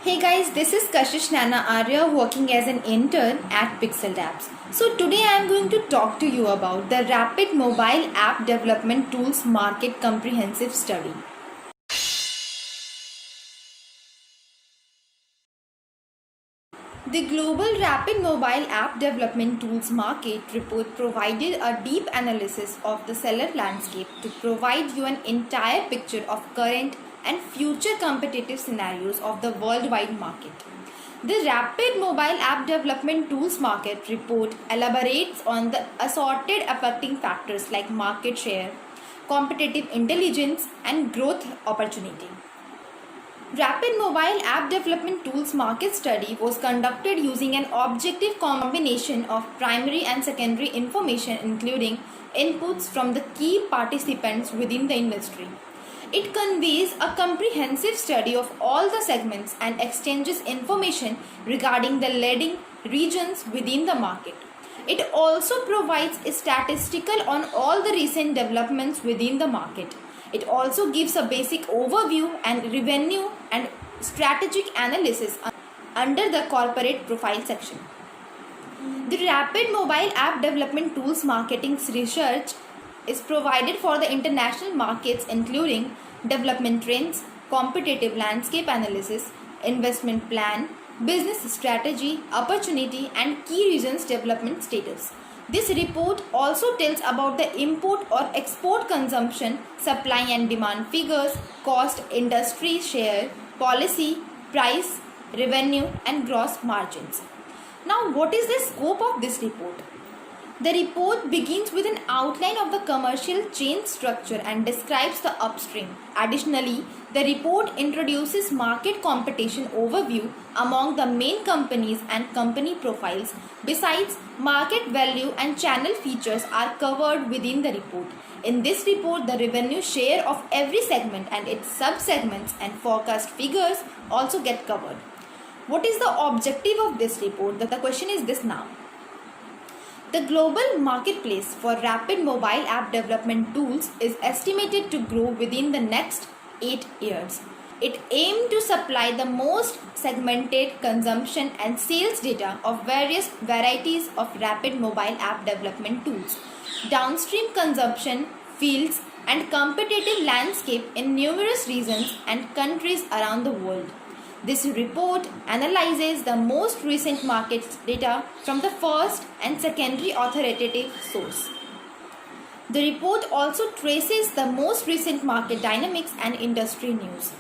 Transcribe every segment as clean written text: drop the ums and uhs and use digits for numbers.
Hey guys, this is Kashish Nana Arya working as an intern at Pixel Apps. So today I am going to talk to you about the Rapid Mobile App Development Tools Market Comprehensive Study. The Global Rapid Mobile App Development Tools Market report provided a deep analysis of the seller landscape to provide you an entire picture of current and future competitive scenarios of the worldwide market. The Rapid Mobile App Development Tools Market report elaborates on the assorted affecting factors like market share, competitive intelligence, and growth opportunity. Rapid Mobile App Development Tools market study was conducted using an objective combination of primary and secondary information, including inputs from the key participants within the industry. It conveys a comprehensive study of all the segments and exchanges information regarding the leading regions within the market. It also provides a statistical on all the recent developments within the market. It also gives a basic overview and revenue and strategic analysis under the corporate profile section. The Rapid Mobile App Development Tools marketing research is provided for the international markets, including development trends, competitive landscape analysis, investment plan, business strategy, opportunity, and key regions development status. This report also tells about the import or export consumption, supply and demand figures, cost, industry share, policy, price, revenue, and gross margins. Now, what is the scope of this report? The report begins with an outline of the commercial chain structure and describes the upstream. Additionally, the report introduces market competition overview among the main companies and company profiles. Besides, market value and channel features are covered within the report. In this report, the revenue share of every segment and its sub-segments and forecast figures also get covered. What is the objective of this report? The question is this now. The global marketplace for rapid mobile app development tools is estimated to grow within the next 8 years. It aimed to supply the most segmented consumption and sales data of various varieties of rapid mobile app development tools, downstream consumption, fields, and competitive landscape in numerous regions and countries around the world. This report analyzes the most recent market data from the first and secondary authoritative source. The report also traces the most recent market dynamics and industry news.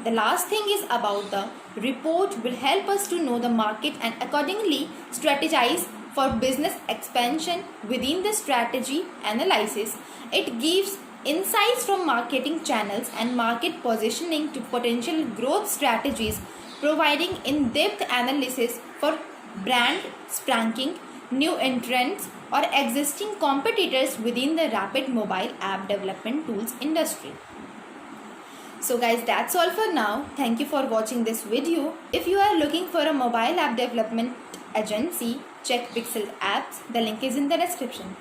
The last thing is about the report will help us to know the market and accordingly strategize for business expansion within the strategy analysis. It gives insights from marketing channels and market positioning to potential growth strategies, providing in-depth analysis for brand spanking, new entrants, or existing competitors within the rapid mobile app development tools industry. So guys, that's all for now. Thank you for watching this video. If you are looking for a mobile app development agency, check Pixel Apps. The link is in the description.